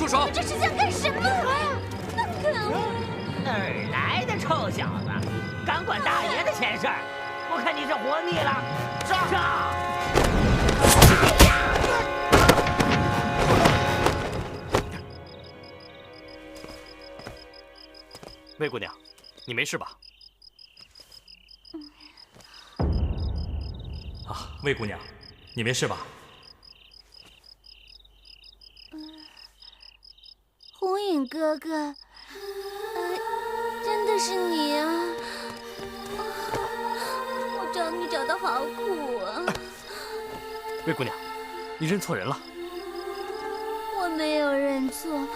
手！这是想干什么？可恶！哪儿来的臭小子，敢管大爷的闲事儿？我看你是活腻了。上！魏姑娘，你没事吧？啊，魏姑娘，你没事吧？红影哥哥，真的是你啊！我找你找的好苦啊！魏姑娘，你认错人了。我没有认错，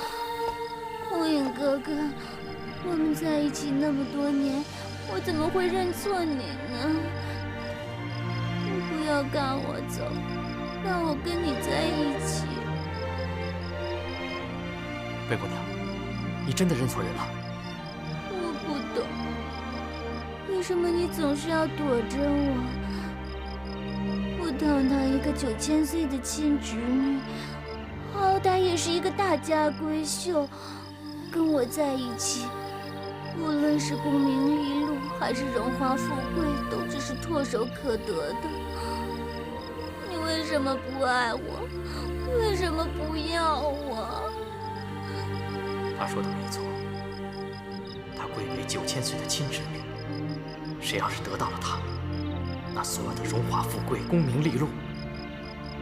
红影哥哥，我们在一起那么多年，我怎么会认错你呢？你不要赶我走，让我跟你在一起。魏姑娘，你真的认错人了。我不懂，为什么你总是要躲着我？我堂堂一个9000岁的亲侄女，好歹也是一个大家闺秀，跟我在一起，无论是功名利禄还是荣华富贵，都只是唾手可得的。你为什么不爱我？为什么不要我？他说的没错，她贵为9000岁的亲侄女，谁要是得到了她，那所有的荣华富贵、功名利禄，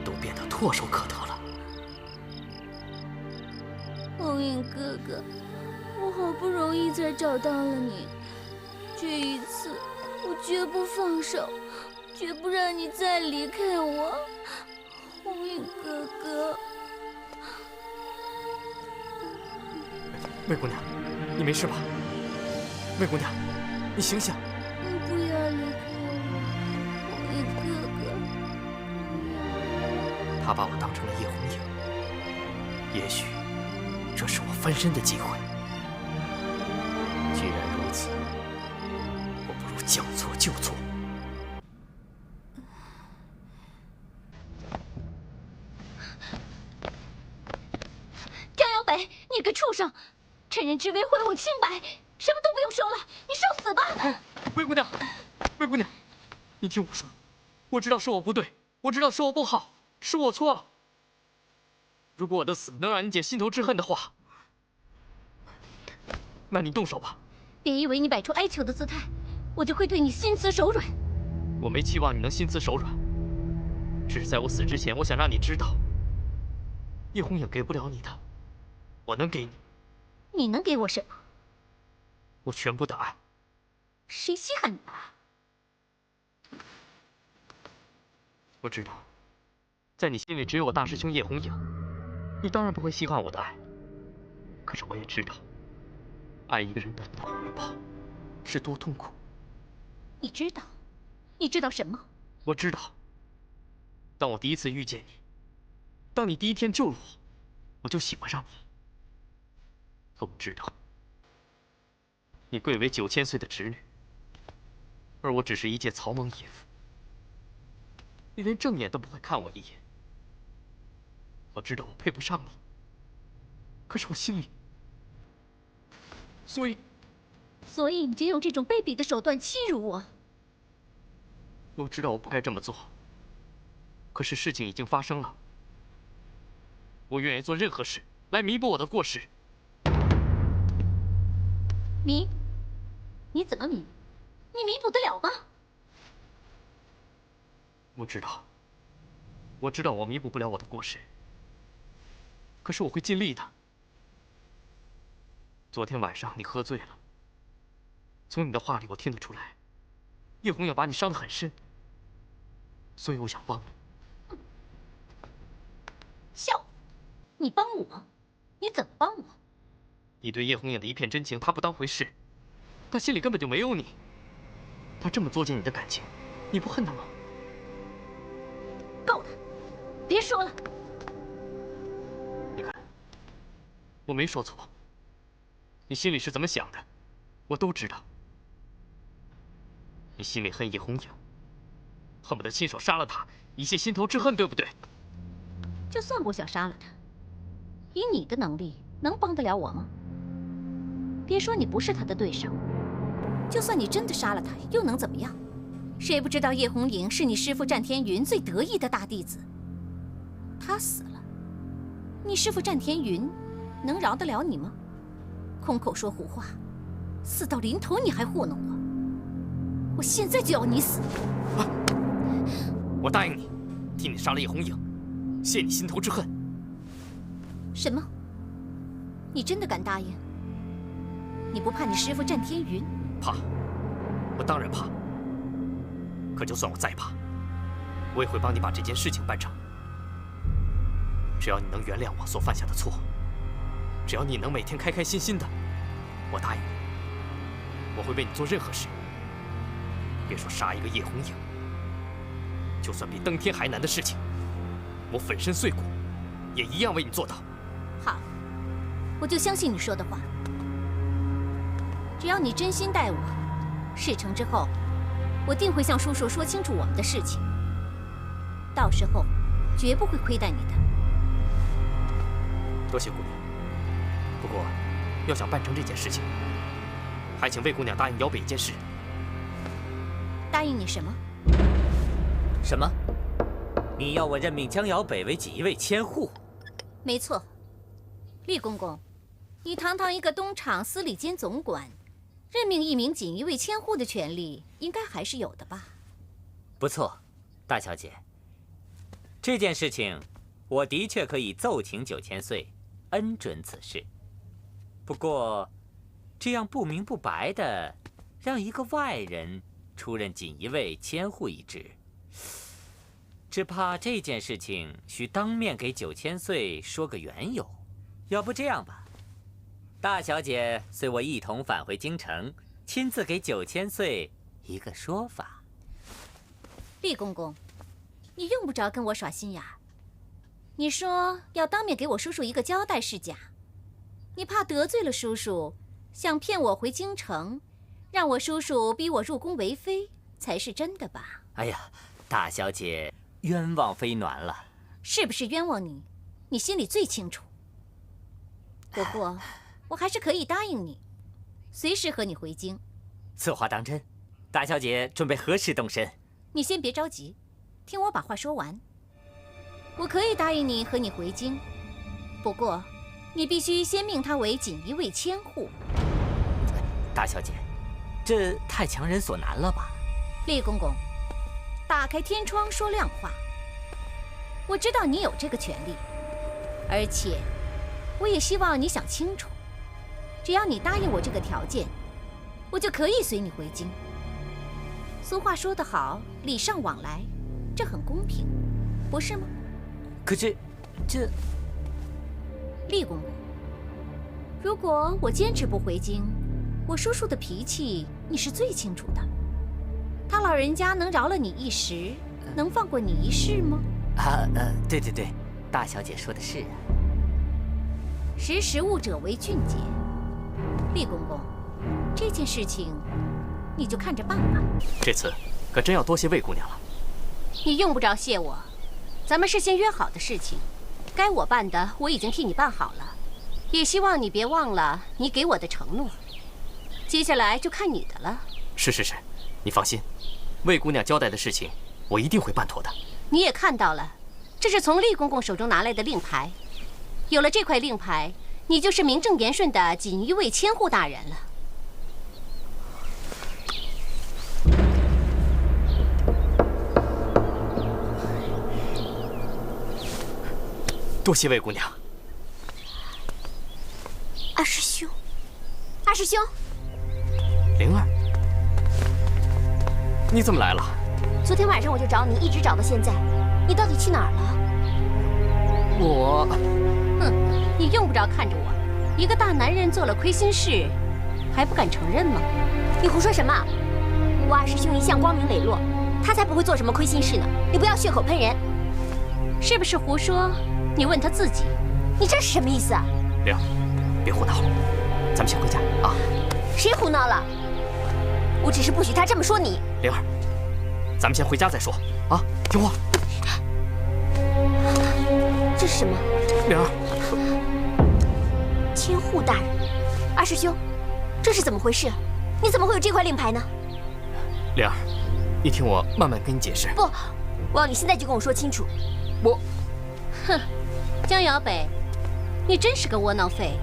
都变得唾手可得了。红影哥哥，我好不容易才找到了你，这一次我绝不放手，绝不让你再离开我，红影哥哥。魏姑娘，你没事吧？魏姑娘，你醒醒！你不要离开我，红影哥哥。他把我当成了叶红影，也许这是我翻身的机会。既然如此，我不如将错就错。张小北，你个畜生！趁人之危毁我清白，什么都不用说了，你受死吧！魏姑娘，魏姑娘，你听我说，我知道是我不对，我知道是我不好，是我错了。如果我的死能让你解心头之恨的话，那你动手吧。别以为你摆出哀求的姿态，我就会对你心慈手软。我没期望你能心慈手软，只是在我死之前，我想让你知道，叶红影给不了你的，我能给你。你能给我什么？我全部的爱。谁稀罕你啊？我知道，在你心里只有我大师兄叶红影，你当然不会稀罕我的爱。可是我也知道，爱一个人得不到回报，是多痛苦。你知道？你知道什么？我知道，当我第一次遇见你，当你第一天救了我，我就喜欢上你。可我知道，你贵为9000岁的侄女，而我只是一介草莽野夫。你连正眼都不会看我一眼。我知道我配不上你，可是我心里，所以你就用这种卑鄙的手段欺辱我。我知道我不该这么做，可是事情已经发生了，我愿意做任何事来弥补我的过失。你怎么弥补？你弥补得了吗？我知道我弥补不了我的过失，可是我会尽力的。昨天晚上你喝醉了，从你的话里我听得出来，叶红要把你伤得很深，所以我想帮你。笑！你帮我？你怎么帮我？你对叶红影的一片真情，他不当回事，他心里根本就没有你。他这么作践你的感情，你不恨他吗？够了，别说了。你看，我没说错。你心里是怎么想的，我都知道。你心里恨叶红影，恨不得亲手杀了他，以泄心头之恨，对不对？就算我想杀了他，以你的能力，能帮得了我吗？别说你不是他的对手，就算你真的杀了他，又能怎么样？谁不知道叶红影是你师父战天云最得意的大弟子？他死了，你师父战天云能饶得了你吗？空口说胡话，死到临头你还糊弄我！我现在就要你死！啊！我答应你，替你杀了叶红影，泄你心头之恨。什么？你真的敢答应？你不怕你师父战天云？怕，我当然怕。可就算我再怕，我也会帮你把这件事情办成。只要你能原谅我所犯下的错，只要你能每天开开心心的，我答应你，我会为你做任何事。别说杀一个叶红影，就算比登天还难的事情，我粉身碎骨也一样为你做到。好，我就相信你说的话。只要你真心待我，事成之后，我定会向叔叔说清楚我们的事情。到时候，绝不会亏待你的。多谢姑娘。不过，要想办成这件事情，还请魏姑娘答应姚北一件事。答应你什么？什么？你要我任命江瑶北为锦衣卫千户？没错。厉公公，你堂堂一个东厂司礼监总管，任命一名锦衣卫千户的权利，应该还是有的吧？不错，大小姐。这件事情，我的确可以奏请9000岁，恩准此事。不过，这样不明不白的让一个外人出任锦衣卫千户一职，只怕这件事情需当面给9000岁说个缘由。要不这样吧，大小姐随我一同返回京城，亲自给9000岁一个说法。厉公公，你用不着跟我耍心眼儿。你说要当面给我叔叔一个交代是假，你怕得罪了叔叔，想骗我回京城，让我叔叔逼我入宫为妃，才是真的吧？哎呀，大小姐冤枉妃暖了。是不是冤枉你，你心里最清楚。不过，我还是可以答应你，随时和你回京。此话当真？大小姐准备何时动身？你先别着急，听我把话说完。我可以答应你和你回京，不过，你必须先命他为锦衣卫千户。大小姐，这太强人所难了吧？厉公公，打开天窗说亮话。我知道你有这个权利，而且，我也希望你想清楚，只要你答应我这个条件，我就可以随你回京。俗话说得好，礼尚往来，这很公平，不是吗？可是，这……厉公公，如果我坚持不回京，我叔叔的脾气你是最清楚的。他老人家能饶了你一时，能放过你一世吗？对对对，大小姐说的是啊。识时务者为俊杰。厉公公，这件事情你就看着办吧。这次可真要多谢魏姑娘了。你用不着谢我，咱们事先约好的事情，该我办的我已经替你办好了，也希望你别忘了你给我的承诺。接下来就看你的了。是，你放心，魏姑娘交代的事情，我一定会办妥的。你也看到了，这是从厉公公手中拿来的令牌。有了这块令牌，你就是名正言顺的锦衣卫千户大人了。多谢魏姑娘。二师兄，二师兄，灵儿，你怎么来了？昨天晚上我就找你，一直找到现在，你到底去哪儿了？我……哼，你用不着看着我，一个大男人做了亏心事，还不敢承认吗？你胡说什么？我二师兄一向光明磊落，他才不会做什么亏心事呢。你不要血口喷人，是不是胡说？你问他自己。你这是什么意思啊？灵儿，别胡闹了，咱们先回家啊。谁胡闹了？我只是不许他这么说你。灵儿，咱们先回家再说啊，听话。这是什么？灵儿。二师兄，这是怎么回事？你怎么会有这块令牌呢？灵儿，你听我慢慢跟你解释。不，我要你现在就跟我说清楚。哼，江瑶北，你真是个窝囊废。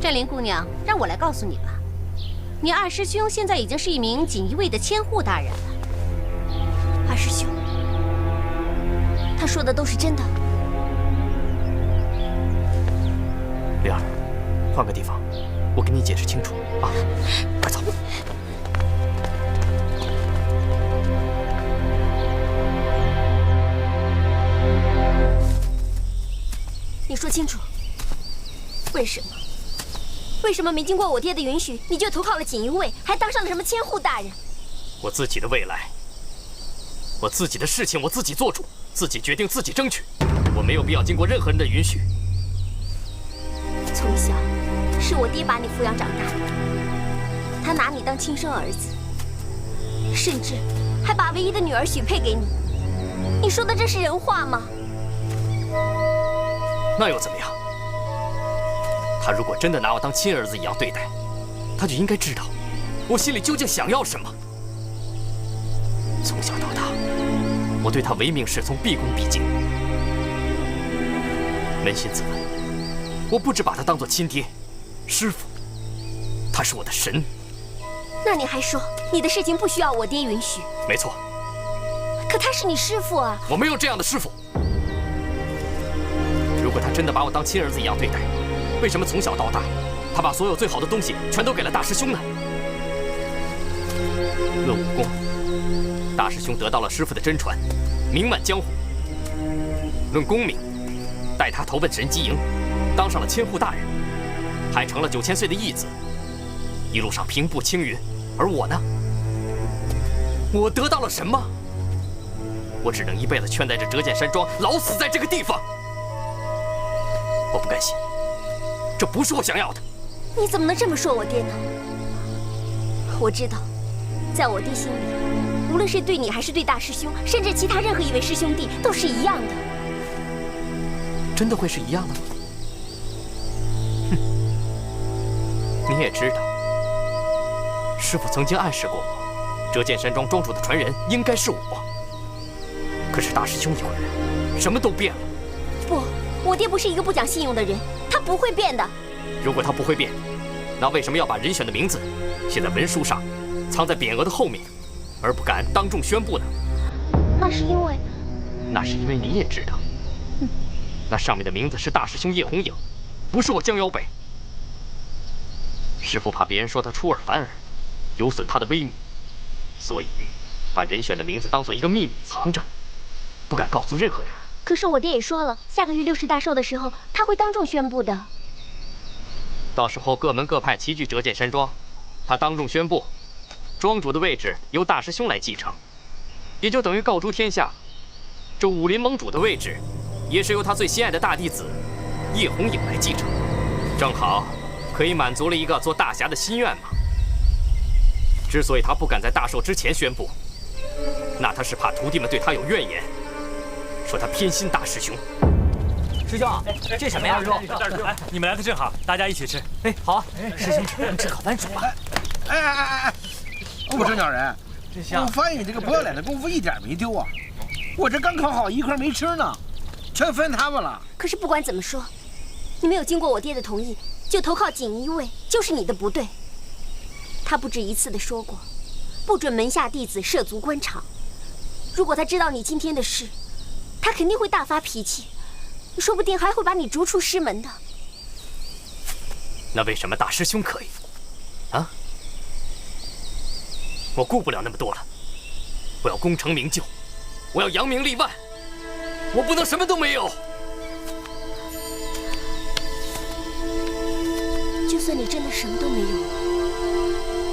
战林姑娘，让我来告诉你吧，你二师兄现在已经是一名锦衣卫的千户大人了。二师兄，他说的都是真的。灵儿，换个地方，我跟你解释清楚啊！快走。你说清楚，为什么？为什么没经过我爹的允许，你就投靠了锦衣卫，还当上了什么千户大人？我自己的未来，我自己的事情，我自己做主，自己决定，自己争取，我没有必要经过任何人的允许。从小是我爹把你抚养长大的，他拿你当亲生儿子，甚至还把唯一的女儿许配给你。你说的这是人话吗？那又怎么样？他如果真的拿我当亲儿子一样对待，他就应该知道我心里究竟想要什么。从小到大，我对他唯命是从，毕恭毕敬。扪心自问，我不只把他当作亲爹、师傅，他是我的神。那你还说你的事情不需要我爹允许？没错。可他是你师傅啊！我没有这样的师傅。如果他真的把我当亲儿子一样对待，为什么从小到大，他把所有最好的东西全都给了大师兄呢？论武功，大师兄得到了师傅的真传，名满江湖；论功名，带他投奔神机营，当上了千户大人，还成了9000岁的义子，一路上平步青云。而我呢？我得到了什么？我只能一辈子圈在这折剑山庄，老死在这个地方。我不甘心，这不是我想要的。你怎么能这么说我爹呢？我知道，在我爹心里，无论是对你还是对大师兄，甚至其他任何一位师兄弟，都是一样的。真的会是一样的吗？哼，你也知道，师父曾经暗示过我，折剑山庄庄主的传人应该是我。可是大师兄一回来，什么都变了。不，我爹不是一个不讲信用的人，他不会变的。如果他不会变，那为什么要把人选的名字写在文书上，藏在匾额的后面，而不敢当众宣布呢？那是因为你也知道，那上面的名字是大师兄叶红影，不是我江瑶北。师父怕别人说他出尔反尔，有损他的威名，所以把人选的名字当做一个秘密藏着，不敢告诉任何人。可是我爹也说了，下个月60大寿的时候，他会当众宣布的。到时候各门各派齐聚折剑山庄，他当众宣布，庄主的位置由大师兄来继承，也就等于告诸天下，这武林盟主的位置也是由他最心爱的大弟子叶红影来继承，正好可以满足了一个做大侠的心愿嘛。之所以他不敢在大寿之前宣布，那他是怕徒弟们对他有怨言，说他偏心大师兄。师兄，这什么呀？哎，你们来的正好，大家一起吃。哎，好啊，师兄，我们吃烤番薯吧。哎，不成鸟人，我发现你这个不要脸的功夫一点没丢啊！我这刚烤好一块没吃呢，全分他们了。可是不管怎么说，你没有经过我爹的同意就投靠锦衣卫，就是你的不对。他不止一次的说过，不准门下弟子涉足官场。如果他知道你今天的事，他肯定会大发脾气，说不定还会把你逐出师门的。那为什么大师兄可以？啊？我顾不了那么多了，我要功成名就，我要扬名立万，我不能什么都没有。就算你真的什么都没有，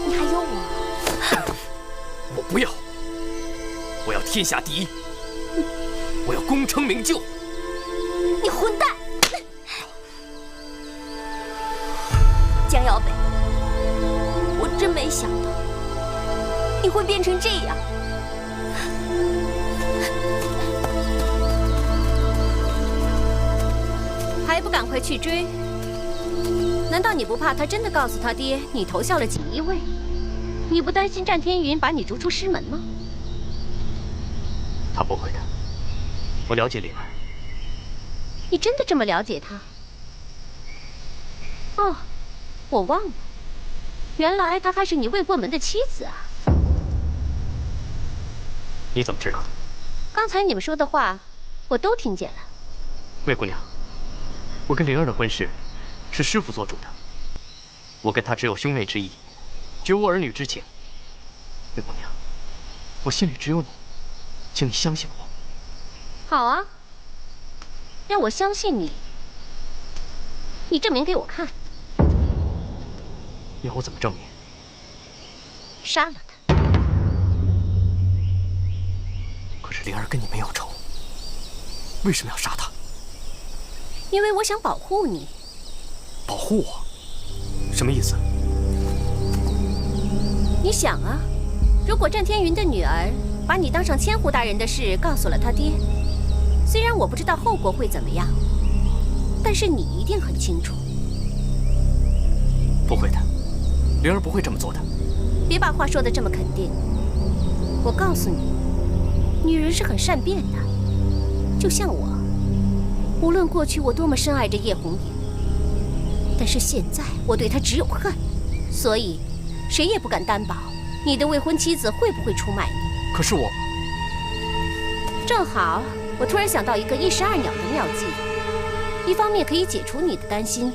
你还有我。我不要，我要天下第一，我要功成名就。你混蛋！江瑶北，我真没想到你会变成这样。还不赶快去追！难道你不怕他真的告诉他爹你投效了锦衣卫？你不担心战天云把你逐出师门吗？他不会的，我了解灵儿。你真的这么了解他？哦，我忘了，原来她还是你未过门的妻子啊！你怎么知道的？刚才你们说的话，我都听见了。魏姑娘，我跟灵儿的婚事是师傅做主的，我跟她只有兄妹之义，绝无儿女之情。魏姑娘，我心里只有你，请你相信我。好啊，让我相信你，你证明给我看。要我怎么证明？杀了他。可是灵儿跟你没有仇，为什么要杀她？因为我想保护你。保护我？什么意思？你想啊，如果战天云的女儿把你当上千户大人的事告诉了他爹，虽然我不知道后果会怎么样，但是你一定很清楚。不会的，灵儿不会这么做的。别把话说得这么肯定。我告诉你，女人是很善变的，就像我。无论过去我多么深爱着叶红影，但是现在我对她只有恨，所以谁也不敢担保你的未婚妻子会不会出卖你。可是我……正好，我突然想到一个一石二鸟的妙计，一方面可以解除你的担心，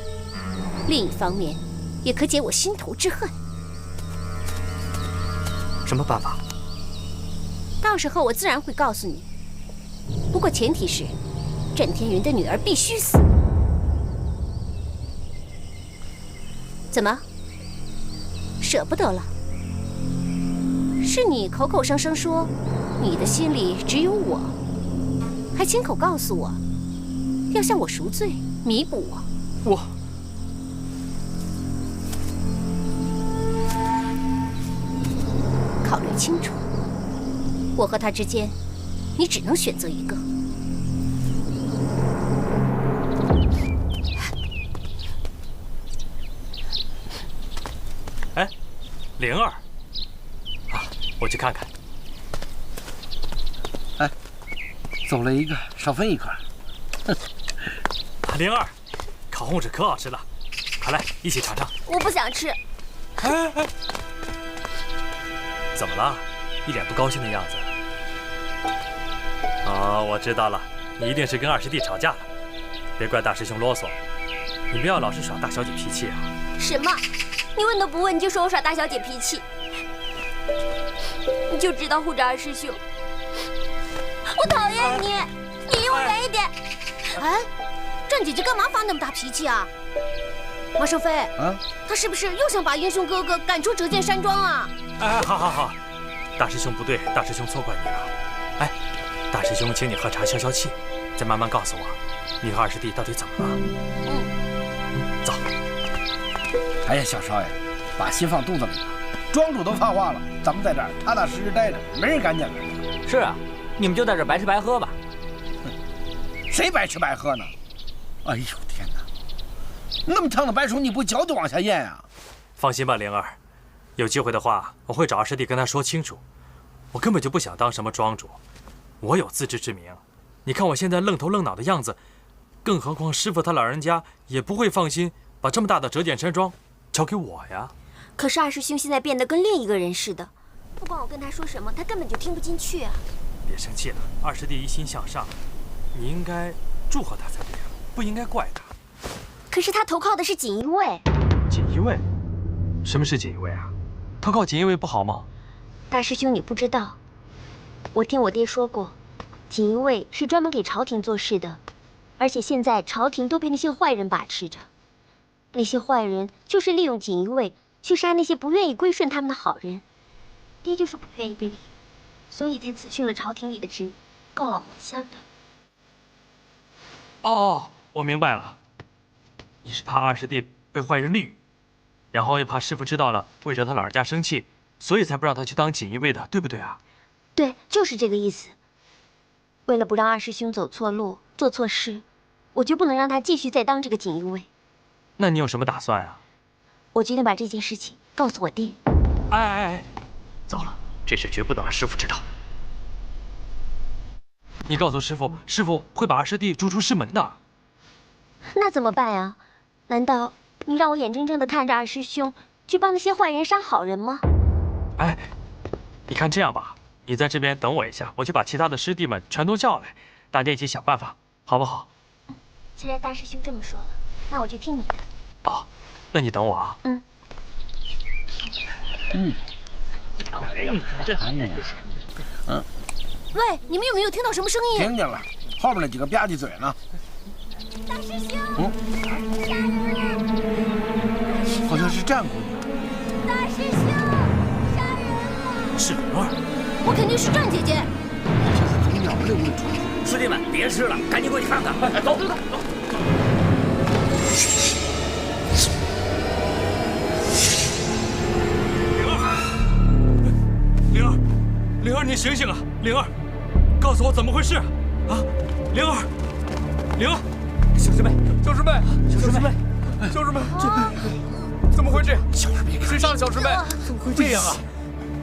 另一方面也可解我心头之恨。什么办法？到时候我自然会告诉你。不过前提是，战天云的女儿必须死。怎么，舍不得了？是你口口声声说你的心里只有我，还亲口告诉我要向我赎罪，弥补我。我……考虑清楚，我和他之间，你只能选择一个。哎，灵儿，啊，我去看看。哎，走了一个，少分一块。灵儿，烤红薯可好吃了，快来一起尝尝。我不想吃。哎哎，怎么了？一脸不高兴的样子。哦，我知道了，你一定是跟二师弟吵架了。别怪大师兄啰嗦，你不要老是耍大小姐脾气啊。什么？你问都不问，你就说我耍大小姐脾气，你就知道护着二师兄。我讨厌你，你离我远一点。哎，战姐姐干嘛发那么大脾气啊？马胜飞，啊，他是不是又想把英雄哥哥赶出折剑山庄啊？哎，好好好，大师兄不对，大师兄错怪你了。哎，大师兄请你喝茶消消气，再慢慢告诉我，你和二师弟到底怎么了？走。哎呀，小少爷，把心放肚子里吧。庄主都发话了，咱们在这儿踏踏实实待着，没人敢进来。是啊，你们就在这儿白吃白喝吧。谁白吃白喝呢？哎呦天哪！那么烫的白薯，你不嚼就往下咽呀？放心吧，灵儿，有机会的话，我会找二师弟跟他说清楚。我根本就不想当什么庄主，我有自知之明。你看我现在愣头愣脑的样子，更何况师傅他老人家也不会放心把这么大的折剑山庄交给我呀。可是二师兄现在变得跟另一个人似的，不管我跟他说什么，他根本就听不进去啊。别生气了，二师弟一心向上，你应该祝贺他才对呀，不应该怪他。可是他投靠的是锦衣卫。锦衣卫？什么是锦衣卫啊？投靠锦衣卫不好吗？大师兄，你不知道，我听我爹说过，锦衣卫是专门给朝廷做事的，而且现在朝廷都被那些坏人把持着。那些坏人就是利用锦衣卫去杀那些不愿意归顺他们的好人。爹就是不愿意被利用，所以才辞去了朝廷里的职，告老还乡的。哦，我明白了，你是怕二师弟被坏人利用，然后又怕师傅知道了会惹他老人家生气，所以才不让他去当锦衣卫的，对不对啊？对，就是这个意思。为了不让二师兄走错路、做错事，我就不能让他继续再当这个锦衣卫。那你有什么打算啊？我决定把这件事情告诉我爹。哎，糟了，这事绝不能让师傅知道。你告诉师傅，师傅会把二师弟逐出师门的。那怎么办呀？难道你让我眼睁睁地看着二师兄去帮那些坏人杀好人吗？哎，你看这样吧，你在这边等我一下，我去把其他的师弟们全都叫来，大家一起想办法，好不好？既然大师兄这么说了，那我就听你的。哦，那你等我啊。嗯。喂，你们有没有听到什么声音？听见了，后面那几个吧唧嘴呢。大师兄，好像是战姑娘。大师兄，杀人了！是灵儿，我肯定是战姐姐。这是从鸟类问出来的。师弟们，别吃了，赶紧过去看看。走。灵儿，你醒醒啊！灵儿，告诉我怎么回事啊！灵儿，小师妹，这怎么会这样？小师妹，谁杀了小师妹？怎么会这样啊？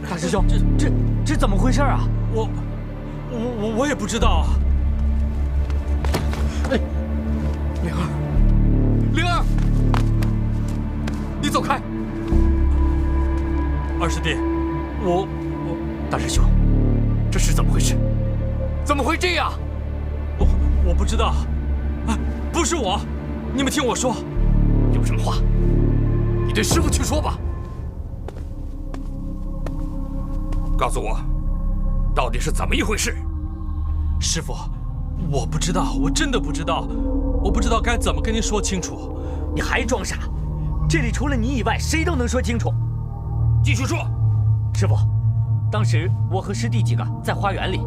大师兄，这怎么回事啊？我也不知道啊。灵儿，你走开！二师弟，我大师兄，这是怎么回事？怎么会这样？我不知道，不是我，你们听我说，有什么话，你对师傅去说吧。告诉我，到底是怎么一回事？师傅，我不知道，我真的不知道，我不知道该怎么跟您说清楚。你还装傻？这里除了你以外，谁都能说清楚。继续说。师傅，当时我和师弟几个在花园里，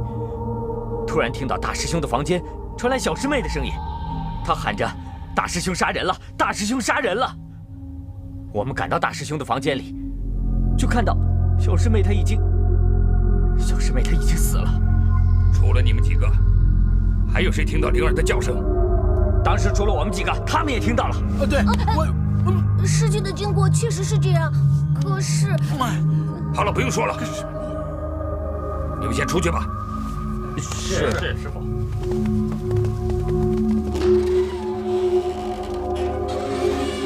突然听到大师兄的房间传来小师妹的声音，她喊着“大师兄杀人了，大师兄杀人了”。我们赶到大师兄的房间里，就看到小师妹她已经死了。除了你们几个，还有谁听到灵儿的叫声？当时除了我们几个，他们也听到了。对，事情的经过确实是这样，可是……好了，不用说了，你们先出去吧。是师傅。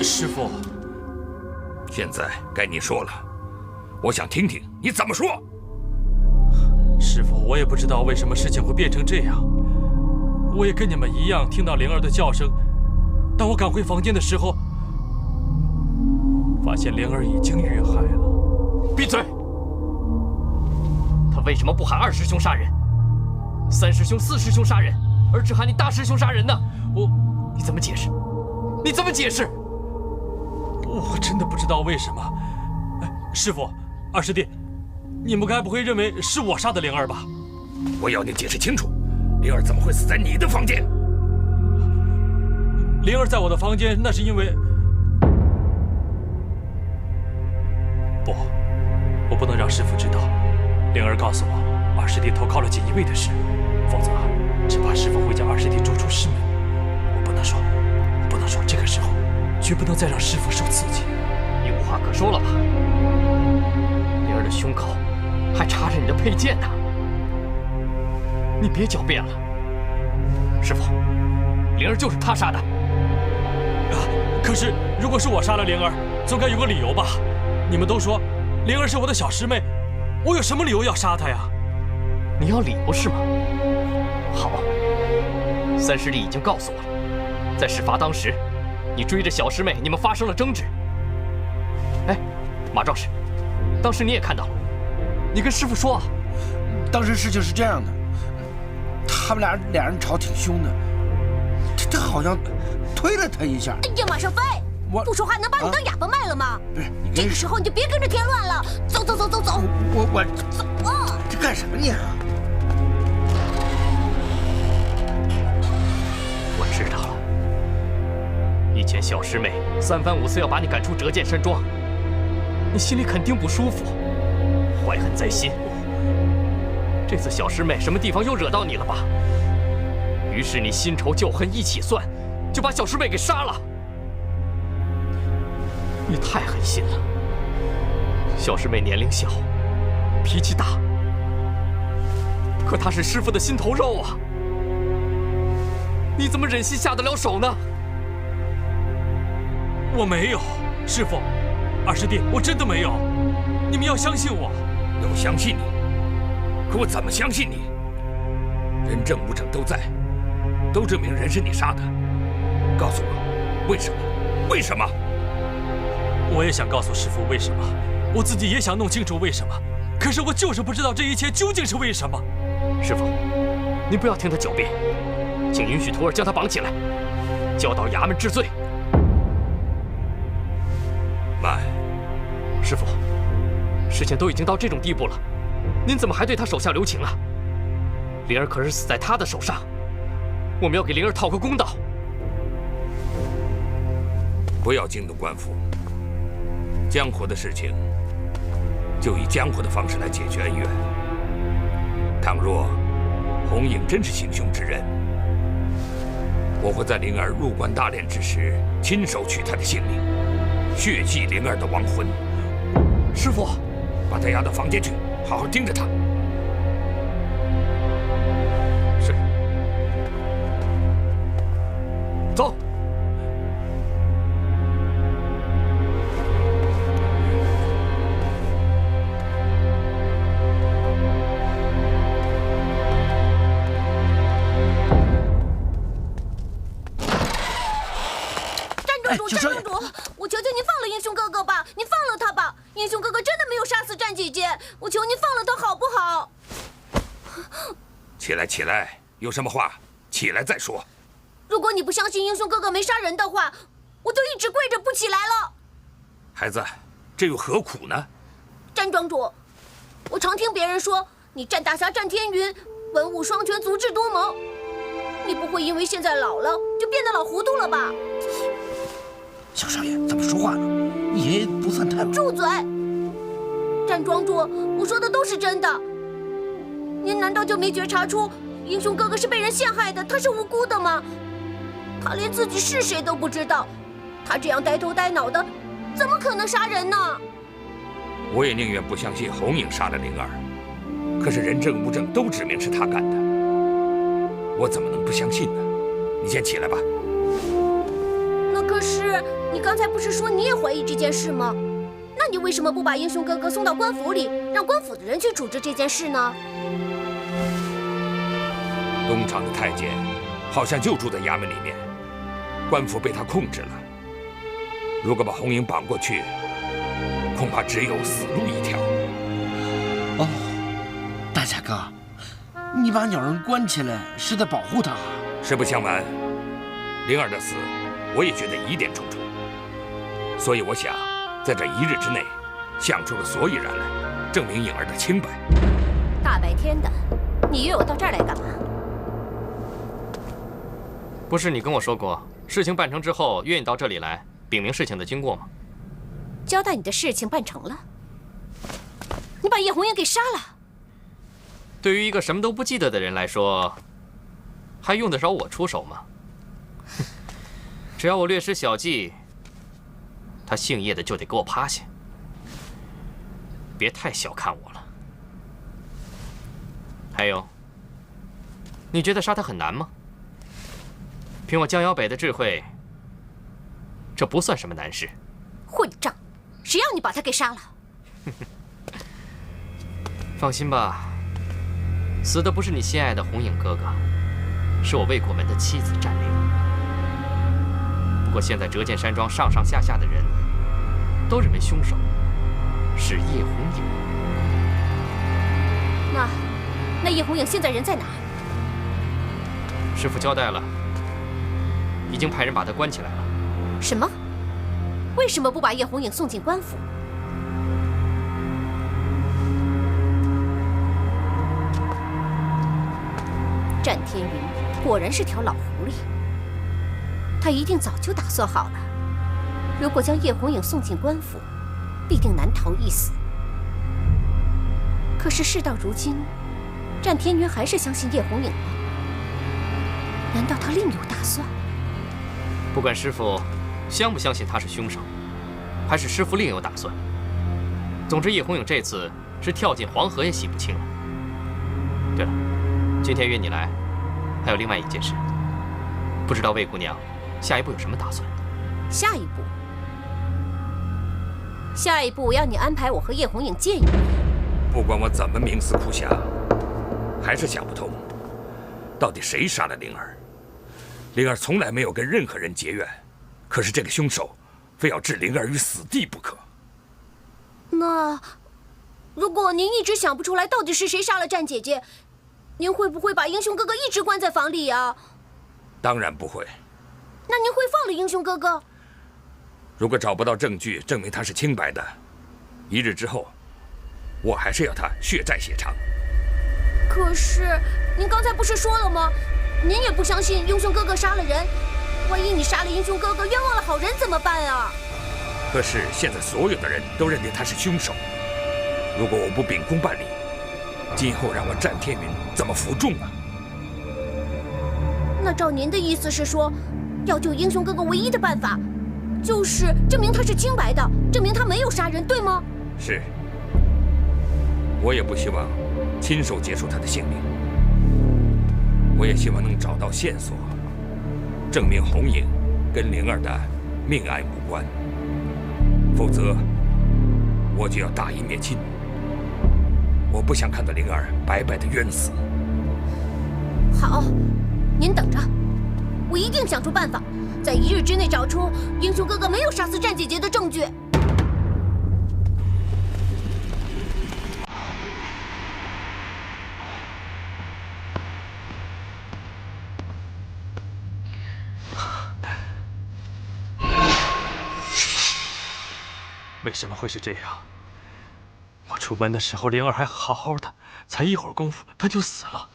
师傅，现在该你说了，我想听听你怎么说。师傅，我也不知道为什么事情会变成这样。我也跟你们一样听到灵儿的叫声，当我赶回房间的时候，发现灵儿已经遇害了。闭嘴！他为什么不喊二师兄杀人，三师兄、四师兄杀人，而只喊你大师兄杀人呢？你怎么解释？你怎么解释？我真的不知道为什么。师傅，二师弟，你们该不会认为是我杀的灵儿吧？我要你解释清楚，灵儿怎么会死在你的房间？灵儿在我的房间，那是因为……不，我不能让师傅知道。灵儿告诉我，二师弟投靠了锦衣卫的事，否则只怕师傅会将二师弟逐出师门。我不能说，这个时候绝不能再让师傅受刺激。你无话可说了吧？灵儿的胸口还插着你的佩剑呢，你别狡辩了。师傅，灵儿就是他杀的。可是如果是我杀了灵儿，总该有个理由吧？你们都说灵儿是我的小师妹，我有什么理由要杀她呀？你要理由是吗？好，三师弟已经告诉我了，在事发当时，你追着小师妹，你们发生了争执。哎，马壮士，当时你也看到了，你跟师傅说啊。当时事情是这样的，他们俩人吵挺凶的，他好像推了他一下。哎呀，马少飞，不说话能把你当哑巴卖了吗？不是，这个时候你就别跟着添乱了，走。我走啊！这干什么你啊？我知道了，以前小师妹三番五次要把你赶出折剑山庄，你心里肯定不舒服，怀恨在心。这次小师妹什么地方又惹到你了吧？于是你新仇旧恨一起算，就把小师妹给杀了。你太狠心了。小师妹年龄小，脾气大，可她是师傅的心头肉啊！你怎么忍心下得了手呢？我没有，师傅，二师弟，我真的没有。你们要相信我。要相信你，可我怎么相信你？人证物证都在，都证明人是你杀的。告诉我，为什么？为什么？我也想告诉师傅为什么，我自己也想弄清楚为什么，可是我就是不知道这一切究竟是为什么。师傅，您不要听他狡辩，请允许徒儿将他绑起来，交到衙门治罪。慢，师傅，事情都已经到这种地步了，您怎么还对他手下留情啊？灵儿可是死在他的手上，我们要给灵儿讨个公道。不要惊动官府，江湖的事情就以江湖的方式来解决恩怨。倘若红影真是行凶之人，我会在灵儿入关大殓之时亲手取她的性命，血祭灵儿的亡魂。师傅，把她押到房间去，好好盯着她。是。走。站庄主，我求求您放了英雄哥哥吧！您放了他吧！英雄哥哥真的没有杀死战姐姐，我求您放了他好不好？起来，起来，有什么话起来再说。如果你不相信英雄哥哥没杀人的话，我就一直跪着不起来了。孩子，这又何苦呢？战庄主，我常听别人说你战大侠战天云文武双全，足智多谋，你不会因为现在老了就变得老糊涂了吧？小少爷怎么说话呢？爷爷不算太老。住嘴！战庄主，我说的都是真的。您难道就没觉察出英雄哥哥是被人陷害的，他是无辜的吗？他连自己是谁都不知道，他这样呆头呆脑的，怎么可能杀人呢？我也宁愿不相信红影杀了灵儿，可是人证物证都指明是他干的，我怎么能不相信呢？你先起来吧。那可是你刚才不是说你也怀疑这件事吗？那你为什么不把英雄哥哥送到官府里，让官府的人去处置这件事呢？东厂的太监好像就住在衙门里面，官府被他控制了。如果把红影绑过去，恐怕只有死路一条。哦，大侠哥，你把鸟人关起来是在保护他。实不相瞒，灵儿的死我也觉得疑点重重，所以我想在这一日之内想出个所以然来，证明影儿的清白。大白天的，你约我到这儿来干嘛？不是你跟我说过，事情办成之后约你到这里来，禀明事情的经过吗？交代你的事情办成了，你把叶红颜给杀了。对于一个什么都不记得的人来说，还用得着我出手吗？只要我略施小计，他姓叶的就得给我趴下。别太小看我了。还有，你觉得杀他很难吗？凭我江瑶北的智慧，这不算什么难事。混账！谁让你把他给杀了？放心吧，死的不是你心爱的红影哥哥，是我魏国门的妻子战灵。不过现在折剑山庄上上下下的人都认为凶手是叶红影。那叶红影现在人在哪儿？师父交代了，已经派人把他关起来了。什么？为什么不把叶红影送进官府？战天云果然是条老狐狸，他一定早就打算好了，如果将叶红影送进官府，必定难逃一死。可是事到如今，战天云还是相信叶红影吗？难道他另有打算？不管师父相不相信他是凶手，还是师傅另有打算。总之，叶红影这次是跳进黄河也洗不清了。对了，今天约你来，还有另外一件事，不知道魏姑娘下一步有什么打算？下一步，我要你安排我和叶红影见一面。不管我怎么冥思苦想，还是想不通，到底谁杀了灵儿？灵儿从来没有跟任何人结怨，可是这个凶手非要置灵儿于死地不可。那，如果您一直想不出来到底是谁杀了战姐姐，您会不会把英雄哥哥一直关在房里啊？当然不会。那您会放了英雄哥哥？如果找不到证据证明他是清白的，1日之后，我还是要他血债血偿。可是，您刚才不是说了吗？您也不相信英雄哥哥杀了人，万一你杀了英雄哥哥，冤枉了好人怎么办啊？可是现在所有的人都认定他是凶手，如果我不秉公办理，今后让我战天云怎么服众啊？那照您的意思是说，要救英雄哥哥唯一的办法，就是证明他是清白的，证明他没有杀人，对吗？是。我也不希望亲手结束他的性命，我也希望能找到线索，证明红影跟灵儿的命案无关，否则我就要大义灭亲。我不想看到灵儿白白的冤死。好，您等着，我一定想出办法，在1日之内找出英雄哥哥没有杀死战姐姐的证据。为什么会是这样？我出门的时候，灵儿还好好的，才一会儿功夫，她就死了。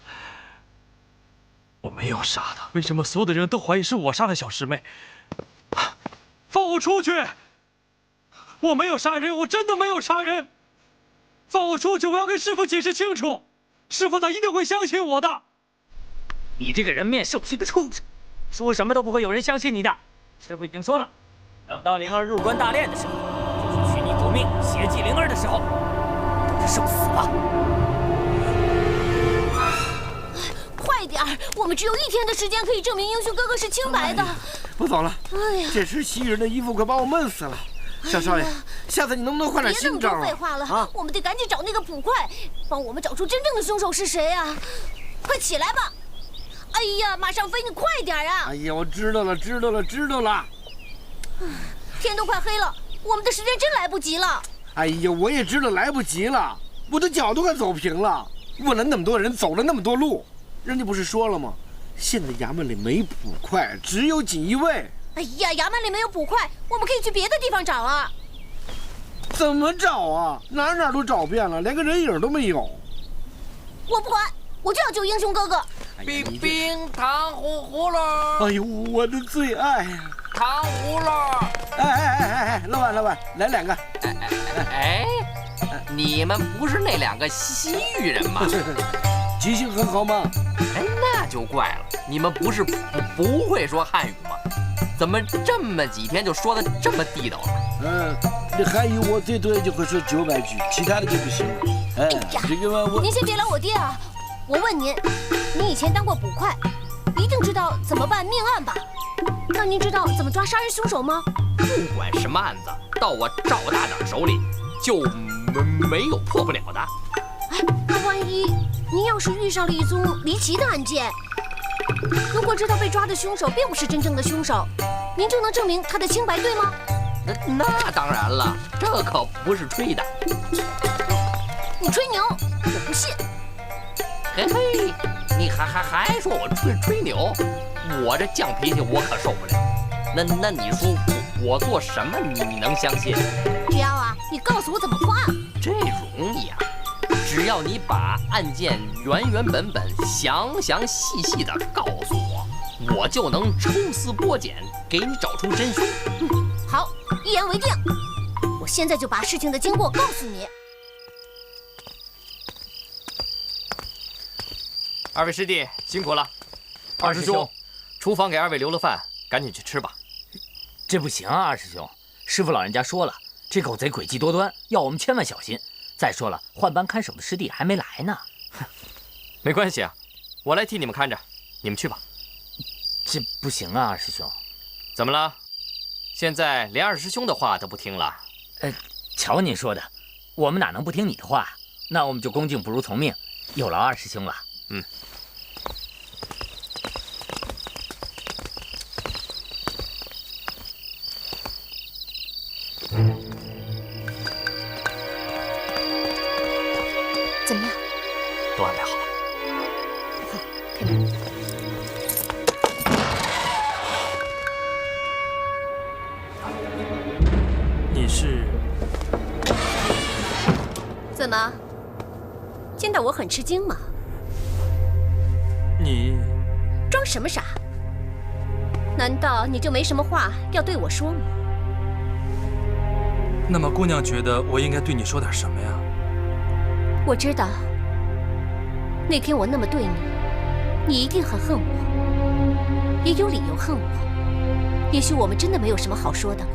我没有杀她，为什么所有的人都怀疑是我杀了小师妹？放我出去！我没有杀人，我真的没有杀人！放我出去！我要跟师傅解释清楚，师傅他一定会相信我的。你这个人面兽心的畜生，说什么都不会有人相信你的。师傅已经说了，等到灵儿入关大炼的时候，就是取你主命血祭灵儿的时候，等着受死吧。快点儿，我们只有1天的时间可以证明英雄哥哥是清白的。不走了，哎呀，这身袭人的衣服快把我闷死了。小少爷，下次你能不能换点新招啊？别那么多废话了啊！我们得赶紧找那个捕快，帮我们找出真正的凶手是谁啊！快起来吧！哎呀，马上飞，你快点啊！哎呀，我知道了，知道了，知道了。天都快黑了，我们的时间真来不及了。哎呀，我也知道来不及了，我的脚都快走平了。问了那么多人，走了那么多路，人家不是说了吗？现在衙门里没捕快，只有锦衣卫。哎呀，衙门里没有捕快，我们可以去别的地方找啊。怎么找啊？哪都找遍了，连个人影都没有。我不管，我就要救英雄哥哥。冰糖葫芦了。哎呦，我的最爱呀！糖葫芦。哎，老板，来2个。哎，你们不是那2个西域人吗？记性很好吗？哎，那就怪了，你们不是不会说汉语吗？怎么这么几天就说的这么地道了？这汉语我最多也就会说900句，其他的就不行了。哎呀，这个我您先别聊我爹啊！我问您，您以前当过捕快，一定知道怎么办命案吧？那您知道怎么抓杀人凶手吗？不管什么案子，到我赵大长手里就没有破不了的。哎，那万一您要是遇上了一宗离奇的案件，如果知道被抓的凶手并不是真正的凶手，您就能证明他的清白，对吗？那当然了，这可不是吹的。你吹牛，我不信。嘿嘿，你还说我吹牛？我这犟脾气我可受不了。那你说我做什么你能相信？只要啊，你告诉我怎么破案。这容易啊，只要你把案件原本详细的告诉我，我就能抽丝剥茧给你找出真凶。好，一言为定。我现在就把事情的经过告诉你。2位师弟辛苦了。二师兄，厨房给2位留了饭，赶紧去吃吧。这不行啊，二师兄，师傅老人家说了，这狗贼诡计多端，要我们千万小心。再说了，换班看守的师弟还没来呢。没关系啊，我来替你们看着，你们去吧。这不行啊，二师兄。怎么了？现在连二师兄的话都不听了？瞧您说的，我们哪能不听你的话？那我们就恭敬不如从命，有劳二师兄了。嗯。怎么样？都安排好了。好，开门。你是？怎么？见到我很吃惊吗？你装什么傻？难道你就没什么话要对我说吗？那么姑娘觉得我应该对你说点什么呀？我知道，那天我那么对你，你一定很恨我，也有理由恨我。也许我们真的没有什么好说的了。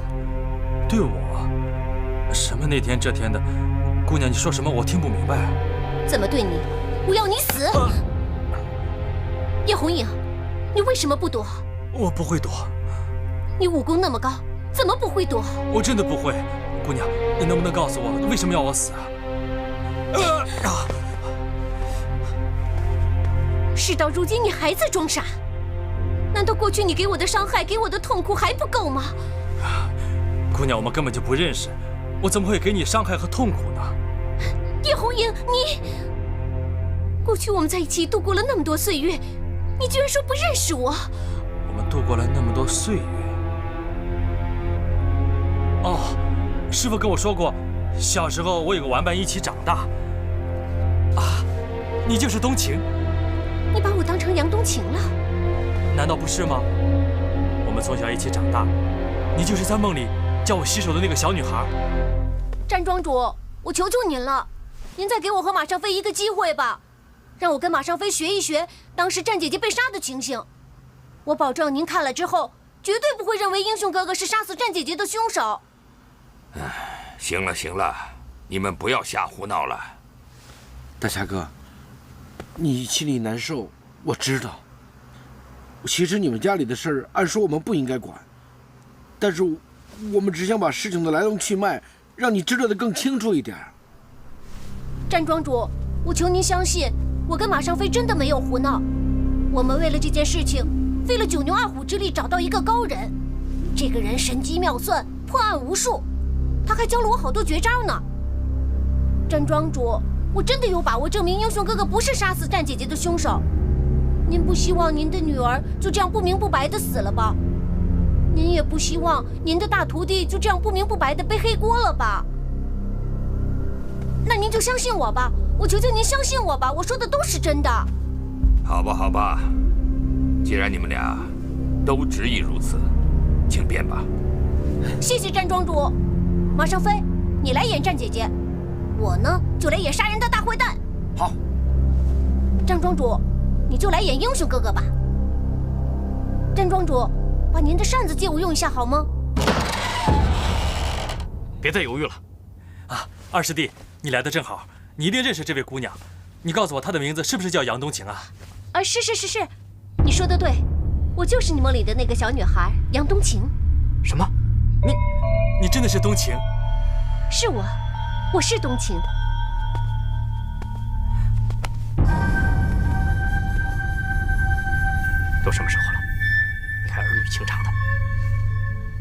对我？什么那天这天的？姑娘，你说什么？我听不明白。怎么对你？我要你死！叶红影，你为什么不躲？我不会躲。你武功那么高，怎么不会躲？我真的不会。姑娘，你能不能告诉我，为什么要我死啊？事到如今，你还在装傻？难道过去你给我的伤害、给我的痛苦还不够吗？姑娘，我们根本就不认识，我怎么会给你伤害和痛苦呢？叶红影，你……过去我们在一起度过了那么多岁月，你居然说不认识我？我们度过了那么多岁月。哦，师傅跟我说过，小时候我有个玩伴一起长大。啊，你就是冬晴。你把我当成杨冬晴了？难道不是吗？我们从小一起长大，你就是在梦里叫我洗手的那个小女孩。詹庄主，我求求您了，您再给我和马尚飞一个机会吧，让我跟马尚飞学一学当时战姐姐被杀的情形。我保证您看了之后，绝对不会认为英雄哥哥是杀死战姐姐的凶手。行了行了，你们不要瞎胡闹了。大侠哥，你心里难受，我知道。其实你们家里的事儿，按说我们不应该管，但是我们只想把事情的来龙去脉让你知道的更清楚一点。詹庄主，我求您相信，我跟马尚飞真的没有胡闹。我们为了这件事情，费了九牛二虎之力找到一个高人，这个人神机妙算，破案无数，他还教了我好多绝招呢。詹庄主，我真的有把握证明英雄哥哥不是杀死战姐姐的凶手。您不希望您的女儿就这样不明不白的死了吧？您也不希望您的大徒弟就这样不明不白的背黑锅了吧？那您就相信我吧，我求求您相信我吧，我说的都是真的。好吧，好吧，既然你们俩都执意如此，请便吧。谢谢詹庄主。马尚飞，你来演战姐姐，我呢就来演杀人的大坏蛋。好。詹庄主，你就来演英雄哥哥吧。詹庄主，把您的扇子借我用一下好吗？别再犹豫了。啊，二师弟，你来的正好，你一定认识这位姑娘。你告诉我她的名字是不是叫杨冬晴啊？是，你说的对，我就是你梦里的那个小女孩杨冬晴。什么？你真的是冬晴？是我是冬晴。都什么时候了，你还儿女情长的，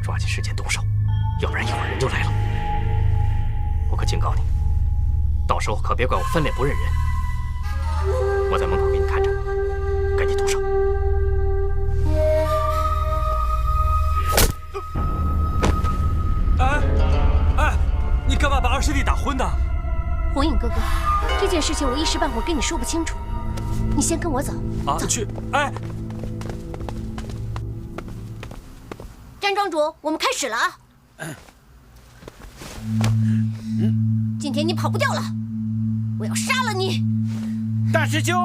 抓紧时间动手，要不然一会儿人就来了。我可警告你，到时候可别怪我翻脸不认人。我在门口给你看着，赶紧动手。哎，你干嘛把二师弟打昏呢？红影哥哥，这件事情我一时半会儿跟你说不清楚，你先跟我走。走去。哎，詹庄主，我们开始了啊！今天你跑不掉了，我要杀了你！大师兄，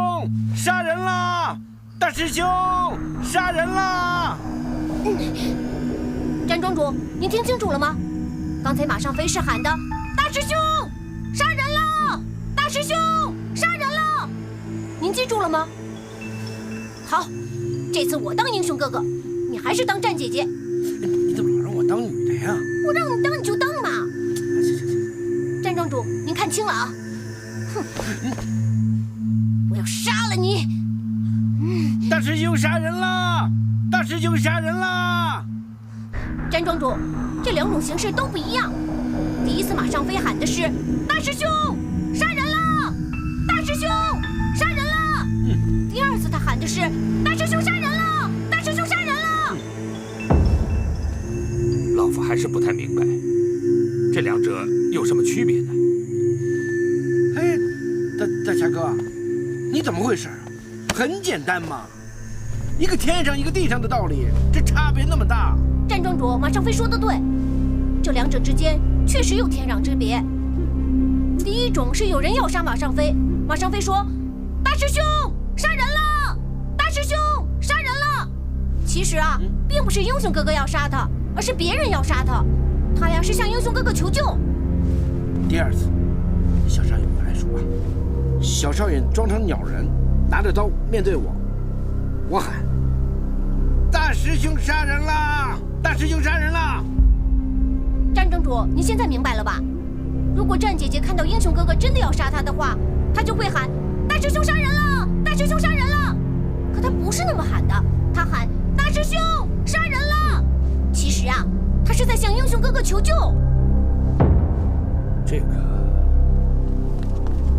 杀人啦！大师兄，杀人啦！詹庄主，您听清楚了吗？刚才马上飞是喊的：“大师兄，杀人了！大师兄，杀人了！”您记住了吗？好，这次我当英雄哥哥，你还是当战姐姐。你怎么老让我当女的呀？我让你当你就当嘛。战庄主，您看清了啊！哼，我要杀了你！大师兄杀人了！大师兄杀人了！战庄主，这两种形式都不一样。第一次马上飞喊的是“大师兄，杀人了！大师兄，杀人了！”第二次他喊的是“大师兄杀人了！大师兄杀人了！”老夫还是不太明白，这两者有什么区别呢？嘿，大侠哥，你怎么回事？很简单嘛，一个天上一个地上的道理，这差别那么大。战庄主，马上飞说的对，这两者之间确实有天壤之别。第一种是有人要杀马上飞，马上飞说：“大师兄，杀人了！大师兄，杀人了！”其实啊，并不是英雄哥哥要杀他，而是别人要杀他。他呀是向英雄哥哥求救。第二次，小少爷来说啊，小少爷装成鸟人，拿着刀面对我，我喊：“大师兄杀人了！大师兄杀人了！”战庄主，您现在明白了吧？如果战姐姐看到英雄哥哥真的要杀她的话，她就会喊：“大师兄杀人了！大师兄杀人了！”可她不是那么喊的，她喊：“大师兄杀人了！”其实啊，她是在向英雄哥哥求救。这个，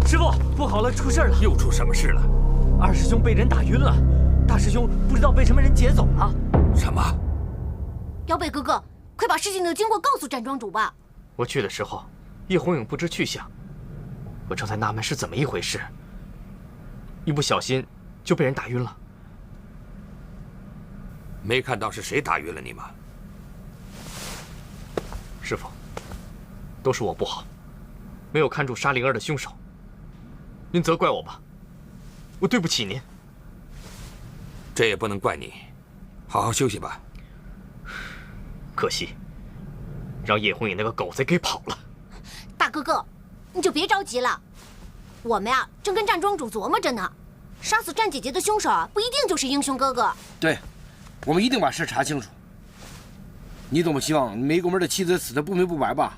师傅，不好了，出事了！又出什么事了？二师兄被人打晕了，大师兄不知道被什么人劫走了。什么？姚北哥哥，快把事情的经过告诉战庄主吧。我去的时候，叶红影不知去向，我正在纳闷是怎么一回事，一不小心就被人打晕了。没看到是谁打晕了你吗？师傅，都是我不好，没有看住杀灵儿的凶手。您责怪我吧，我对不起您。这也不能怪你，好好休息吧。可惜，让叶红影那个狗贼给跑了。大哥哥，你就别着急了，我们呀正跟战庄主琢磨着呢。杀死战姐姐的凶手啊，不一定就是英雄哥哥。对，我们一定把事查清楚。你总不希望梅公门的妻子死得不明不白吧？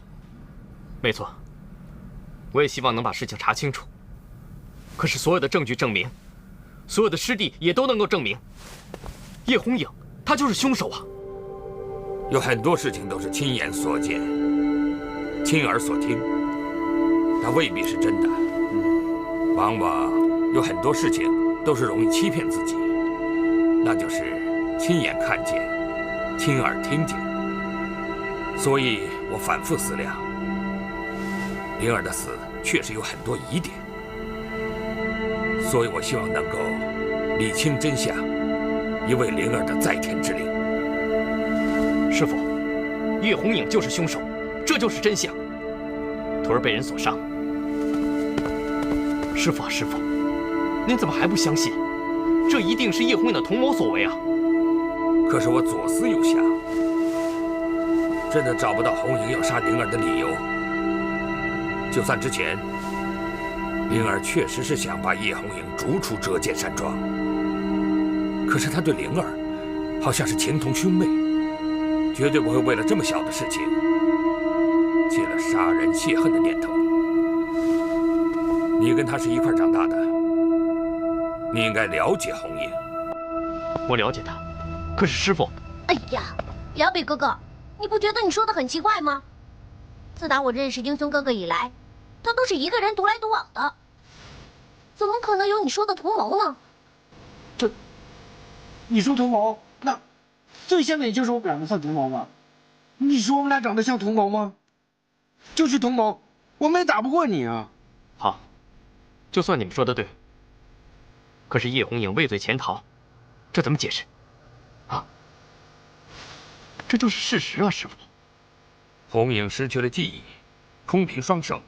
没错，我也希望能把事情查清楚。可是所有的证据证明，所有的尸体也都能够证明，叶红影他就是凶手啊！有很多事情都是亲眼所见、亲耳所听，它未必是真的。往往有很多事情都是容易欺骗自己，那就是亲眼看见、亲耳听见。所以我反复思量，灵儿的死确实有很多疑点，所以我希望能够理清真相，以为灵儿的在天之灵。师傅，叶红影就是凶手，这就是真相。徒儿被人所伤。师傅啊，师傅，您怎么还不相信？这一定是叶红影的同谋所为啊！可是我左思右想，真的找不到红影要杀灵儿的理由。就算之前灵儿确实是想把叶红影逐出折剑山庄，可是他对灵儿好像是情同兄妹，绝对不会为了这么小的事情起了杀人泄恨的念头。你跟他是一块长大的，你应该了解红影。我了解他，可是师傅……哎呀，姚北哥哥，你不觉得你说的很奇怪吗？自打我认识英雄哥哥以来，他都是一个人独来独往的，怎么可能有你说的同谋呢？你说同谋，那最下面就是我们两个算同谋吗？你说我们俩长得像同谋吗？就是同谋，我们也打不过你啊。好，就算你们说的对。可是叶红影畏罪潜逃，这怎么解释？啊，这就是事实啊，师傅。红影失去了记忆，空凭双手，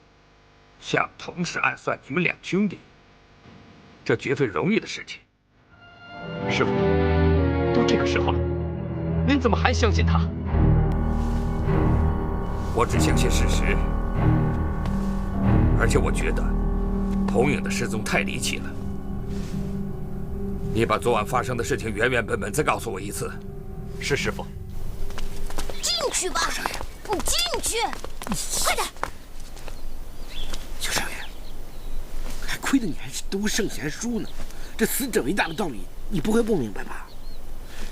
想同时暗算你们两兄弟，这绝非容易的事情。师傅，都这个时候了，您怎么还相信他？我只相信事实，而且我觉得红影的失踪太离奇了。你把昨晚发生的事情原原本本再告诉我一次。是师傅。进去吧，你进去，快点！小少爷，还亏得你还是读圣贤书呢，这死者为大的道理你不会不明白吧？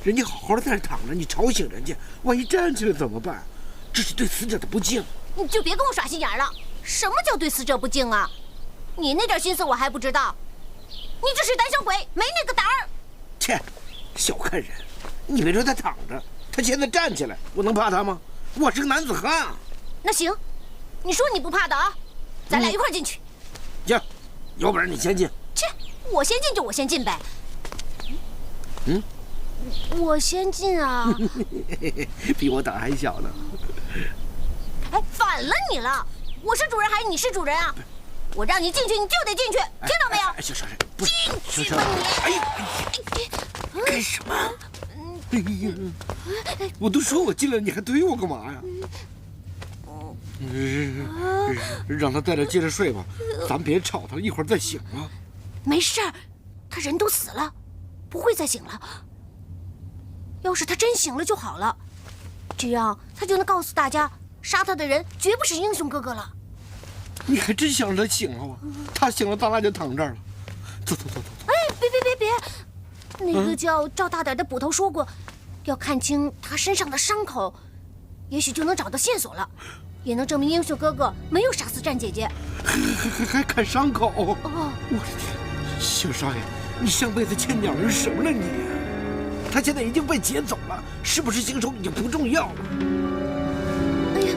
人家好好的在那躺着，你吵醒人家，万一站起来怎么办？这是对死者的不敬。你就别跟我耍心眼了。什么叫对死者不敬啊？你那点心思我还不知道。你只是胆小鬼，没那个胆儿。切，小看人！你别说他躺着，他现在站起来，我能怕他吗？我是个男子汉。那行，你说你不怕的啊，咱俩一块进去。行，有本事你先进。切，我先进就我先进呗。嗯，我先进啊。比我胆还小呢。哎，反了你了！我是主人还是你是主人啊？我让你进去，你就得进去，听到没有？小少爷，进去吧你！哎呀，干什么？哎呀，我都说我进来，你还推我干嘛呀？让他在这接着睡吧，咱别吵他，一会儿再醒啊。没事儿，他人都死了，不会再醒了。要是他真醒了就好了，这样他就能告诉大家，杀他的人绝不是英雄哥哥了。你还真想让他醒了啊？他醒了，咱俩就躺这儿了。走。哎，别！那个叫赵大胆的捕头说过，要看清他身上的伤口，也许就能找到线索了，也能证明英雄哥哥没有杀死战姐姐。还看伤口？哦，我的天！小少爷，你上辈子欠鸟人什么了你？他现在已经被劫走了，是不是凶手已经不重要了。哎呀，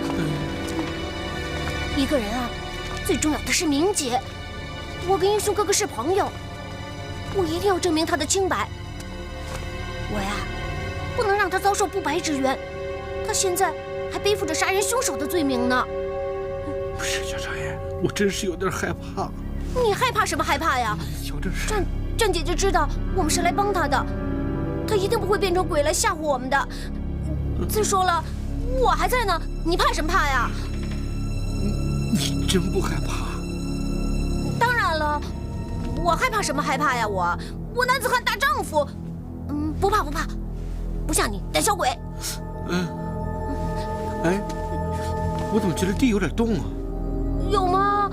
一个人啊，最重要的是名节。我跟英雄哥哥是朋友，我一定要证明他的清白。我呀，不能让他遭受不白之冤。他现在还背负着杀人凶手的罪名呢。不是小少爷，我真是有点害怕。你害怕什么害怕呀？瞧这是。战姐姐知道我们是来帮她的，她一定不会变成鬼来吓唬我们的。再说了，我还在呢，你怕什么怕呀？你真不害怕？当然了，我害怕什么害怕呀？我男子汉大丈夫，不怕，不像你胆小鬼。哎，我怎么觉得地有点动啊？有吗？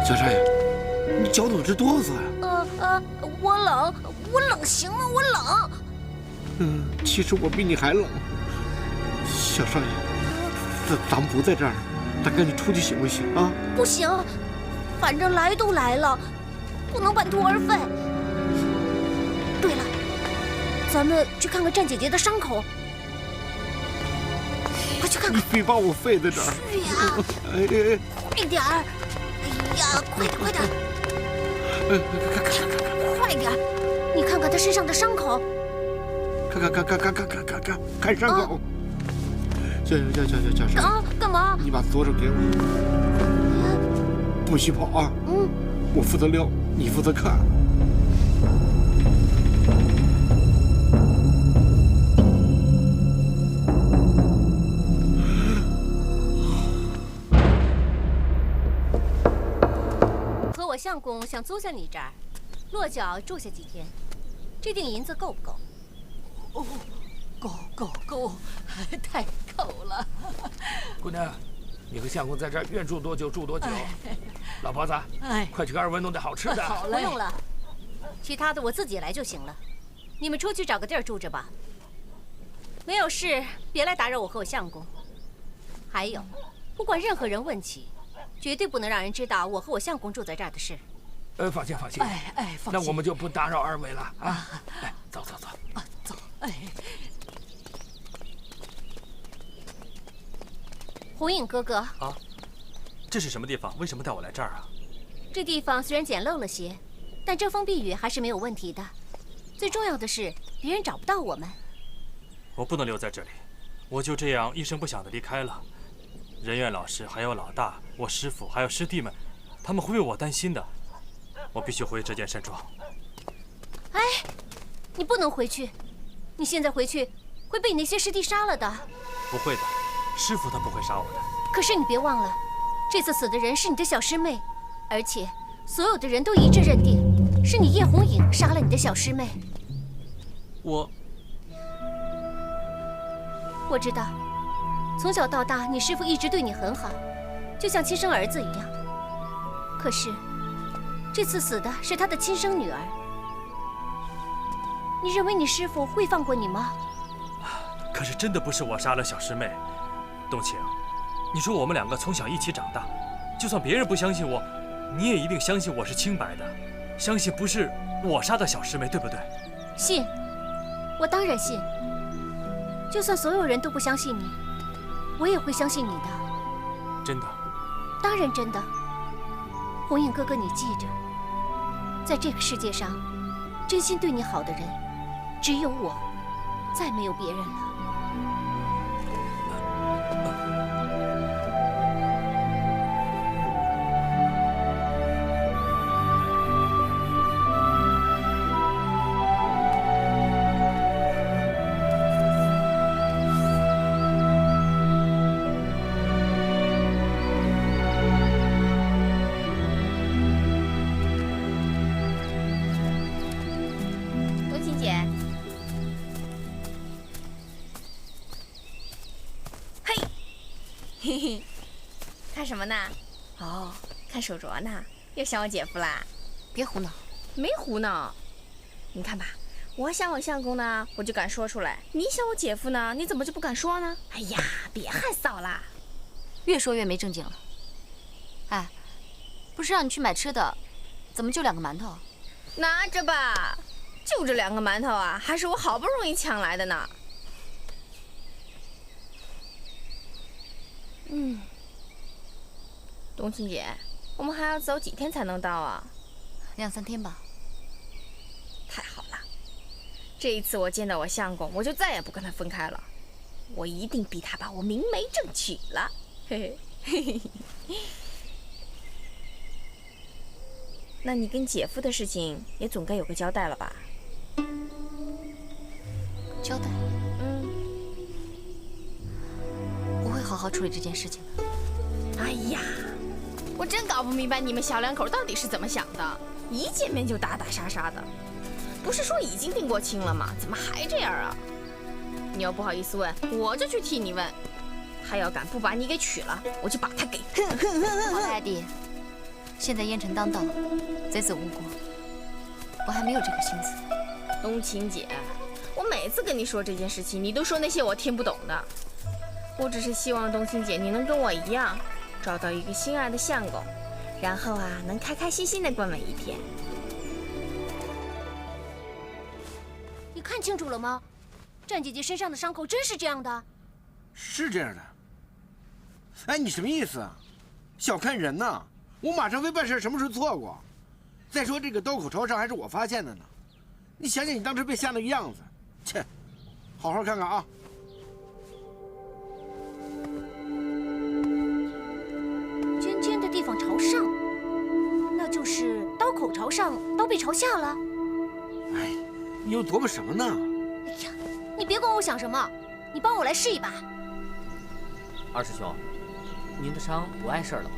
小少爷，你脚怎么直哆嗦呀？我冷行吗？我冷。其实我比你还冷。小少爷，咱们不在这儿，咱赶紧出去行不行啊？不行，反正来都来了，不能半途而废。对了，咱们去看看战姐姐的伤口。快去看看！你非把我废在这儿。去呀！快点儿！哎呀，快点！快点！你看看他身上的伤口。看伤口。小少爷，干嘛？你把左手给我。不许跑啊！我负责撩，你负责看。和我相公想租下你这儿，落脚住下几天，这锭银子够不够？够，太够了。姑娘，你和相公在这儿愿住多久住多久。老婆子，快去给二位弄点好吃的。好嘞。不用了，其他的我自己来就行了。你们出去找个地儿住着吧。没有事，别来打扰我和我相公。还有，不管任何人问起，绝对不能让人知道我和我相公住在这儿的事。放心。放心。那我们就不打扰二位了啊。走。走。红影哥哥啊，这是什么地方？为什么带我来这儿啊？这地方虽然简陋了些，但遮风避雨还是没有问题的。最重要的是，别人找不到我们。我不能留在这里，我就这样一声不响地离开了。仁院老师，还有老大，我师父，还有师弟们，他们会为我担心的。我必须回这间山庄。哎，你不能回去，你现在回去会被那些师弟杀了的。不会的，师傅他不会杀我的。可是你别忘了，这次死的人是你的小师妹，而且所有的人都一致认定是你叶红影杀了你的小师妹。我知道，从小到大你师父一直对你很好，就像亲生儿子一样。可是这次死的是他的亲生女儿，你认为你师父会放过你吗？可是真的不是我杀了小师妹，冬青，你说我们两个从小一起长大，就算别人不相信我，你也一定相信我是清白的，相信不是我杀的小师妹，对不对？信，我当然信。就算所有人都不相信你，我也会相信你的。真的？当然真的。红影哥哥，你记着，在这个世界上，真心对你好的人，只有我，再没有别人了。嘿嘿，看什么呢？哦，看手镯呢。又想我姐夫啦？别胡闹。没胡闹。你看吧，我想我相公呢，我就敢说出来；你想我姐夫呢，你怎么就不敢说呢？哎呀，别害臊啦！越说越没正经了。哎，不是让你去买吃的，怎么就2个馒头？拿着吧，就这2个馒头啊，还是我好不容易抢来的呢。冬青姐，我们还要走几天才能到啊？2、3天吧。太好了，这一次我见到我相公，我就再也不跟他分开了，我一定逼他把我明媒正娶了。嘿嘿嘿嘿。那你跟姐夫的事情也总该有个交代了吧？交代？我会好好处理这件事情的。哎呀，我真搞不明白你们小两口到底是怎么想的，一见面就打打杀杀的。不是说已经定过亲了吗？怎么还这样啊？你要不好意思问，我就去替你问。他要敢不把你给娶了，我就把他给……好了，艾迪，现在烟尘当道，贼子无辜，我还没有这个心思。冬青姐，我每次跟你说这件事情，你都说那些我听不懂的。我只是希望冬青姐你能跟我一样，找到一个心爱的相公，然后啊，能开开心心的过每一天。你看清楚了吗？战姐姐身上的伤口真是这样的。是这样的。哎，你什么意思啊？小看人呐！我马上为办事什么时候错过？再说这个刀口朝上还是我发现的呢。你想想你当时被吓那个样子，切！好好看看啊。尖尖的地方朝上，那就是刀口朝上，刀背朝下了。哎，你又琢磨什么呢？哎呀，你别管我想什么，你帮我来试一把。二师兄，您的伤不碍事了吧？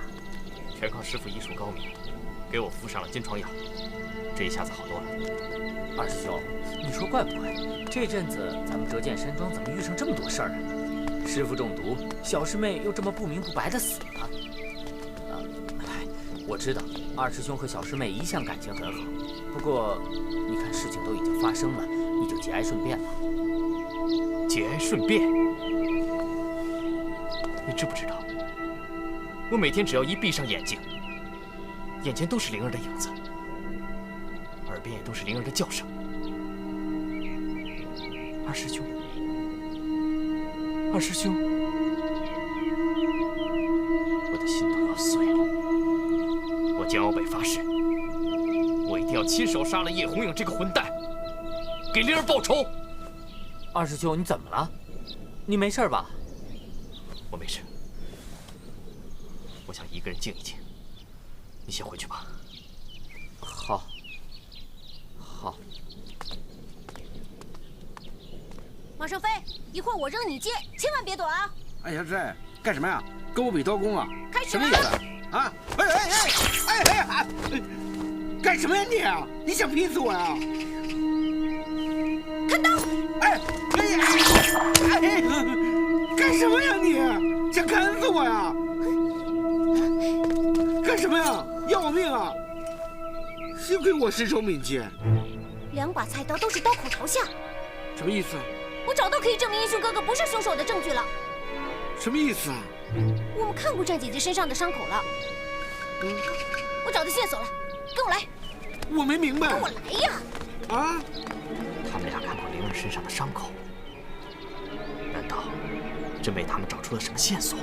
全靠师傅医术高明，给我敷上了金疮药，这一下子好多了。二师兄，你说怪不怪？这阵子咱们折剑山庄怎么遇上这么多事儿啊？师傅中毒，小师妹又这么不明不白的死了。我知道二师兄和小师妹一向感情很好，不过你看事情都已经发生了，你就节哀顺变吧。节哀顺变？你知不知道？我每天只要一闭上眼睛，眼前都是灵儿的影子，耳边也都是灵儿的叫声。二师兄，二师兄，我的心都要碎了。我江小北发誓，我一定要亲手杀了叶红影这个混蛋，给灵儿报仇。二师兄，你怎么了？你没事吧？我没事，我想一个人静一静。你先回去吧。好。好。马上飞，一会儿我扔你接，千万别躲啊！哎呀，这干什么呀？跟我比刀功啊？开始什么意思啊？哎！干什么呀你？你想劈死我呀？看刀！哎！干什么呀你？想砍死我呀？干什么呀？要我命啊！幸亏我身手敏捷。2把菜刀都是刀口朝下。什么意思？我找到可以证明英雄哥哥不是凶手的证据了。什么意思啊？我们看过战姐姐身上的伤口了。我找到线索了，跟我来。我没明白。跟我来呀！啊！他们俩看过灵儿身上的伤口，难道真被他们找出了什么线索？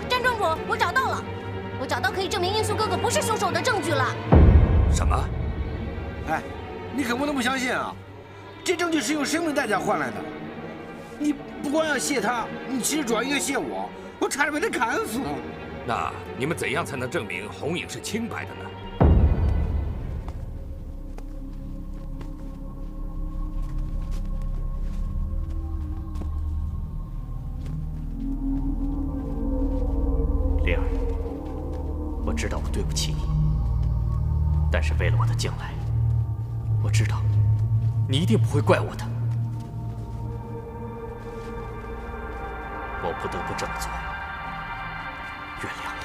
站庄主，我找到了，我找到可以证明英雄哥哥不是凶手的证据了。什么？哎，你可不能不相信啊！这证据是用生命代价换来的。你不光要谢他，你其实主要应该谢我，我差点被他砍死。那你们怎样才能证明红影是清白的呢？灵儿，我知道我对不起你，但是为了我的将来，我知道你一定不会怪我的。我不得不这么做，原谅我。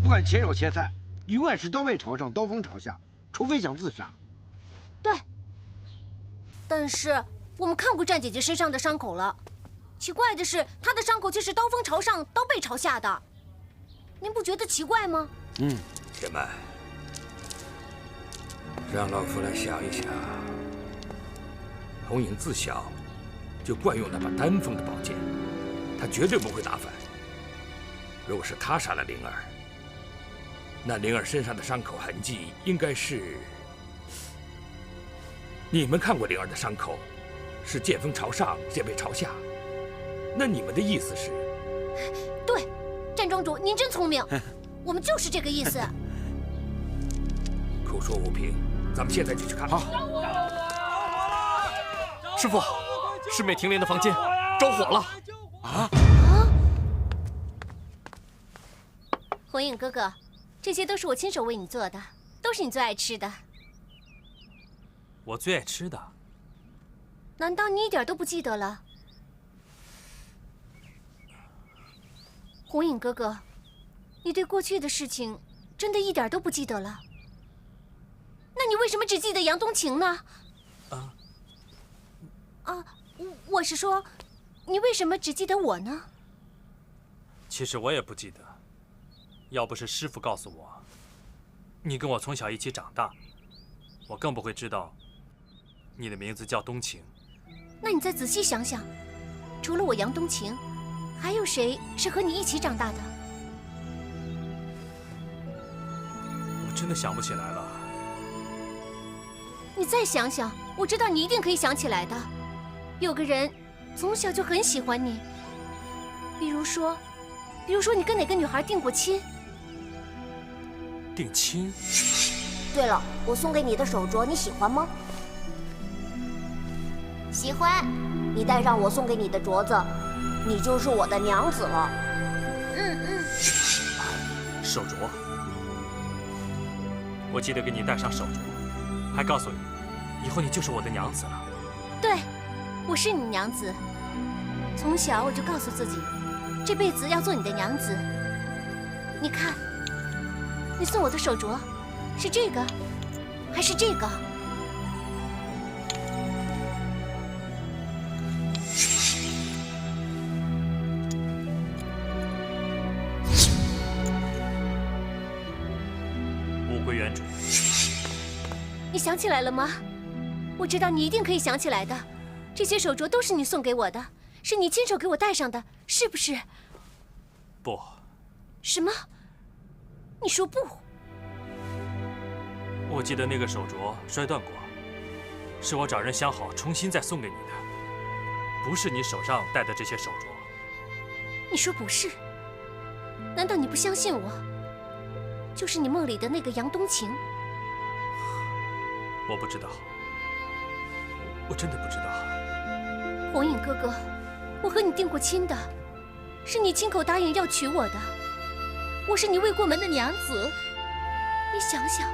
不管切肉切菜，永远是刀背朝上，刀锋朝下，除非想自杀。对。但是我们看过战姐姐身上的伤口了，奇怪的是，她的伤口却是刀锋朝上，刀背朝下的。您不觉得奇怪吗？且慢，让老夫来想一想。红影自小就惯用那把单锋的宝剑，他绝对不会打反。如果是他杀了灵儿，那灵儿身上的伤口痕迹应该是……你们看过灵儿的伤口，是剑锋朝上，剑背朝下。那你们的意思是？对，战庄主，您真聪明，我们就是这个意思。口说无凭，咱们现在就去看。好。师傅，师妹停莲的房间着火了。啊！红影哥哥，这些都是我亲手为你做的，都是你最爱吃的。我最爱吃的？难道你一点都不记得了？红影哥哥，你对过去的事情真的一点都不记得了？那你为什么只记得杨冬晴呢？我是说，你为什么只记得我呢？其实我也不记得，要不是师父告诉我，你跟我从小一起长大，我更不会知道你的名字叫冬晴。那你再仔细想想，除了我杨冬晴，还有谁是和你一起长大的？我真的想不起来了。你再想想，我知道你一定可以想起来的。有个人从小就很喜欢你，比如说你跟哪个女孩定过亲？定亲？对了，我送给你的手镯你喜欢吗？喜欢。你戴上我送给你的镯子，你就是我的娘子了。手镯？我记得给你戴上手镯，还告诉你，以后你就是我的娘子了。对。我是你娘子，从小我就告诉自己，这辈子要做你的娘子。你看，你送我的手镯，是这个，还是这个？想起来了吗？我知道你一定可以想起来的。这些手镯都是你送给我的，是你亲手给我戴上的，是不是？不。什么？你说不？我记得那个手镯摔断过，是我找人相好重新再送给你的，不是你手上戴的这些手镯。你说不是？难道你不相信我？就是你梦里的那个杨冬晴？我不知道，我真的不知道。红影哥哥，我和你定过亲的，是你亲口答应要娶我的，我是你未过门的娘子。你想想。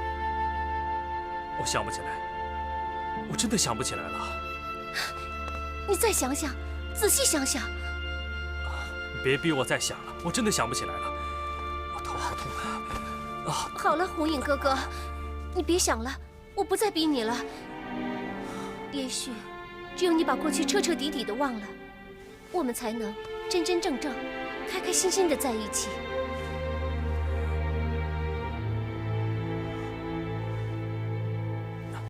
我想不起来，我真的想不起来了。你再想想，仔细想想。别逼我再想了，我真的想不起来了。我头好痛啊！好了，红影哥哥，你别想了，我不再逼你了。也许，只有你把过去彻彻底底的忘了，我们才能真真正正、开开心心的在一起。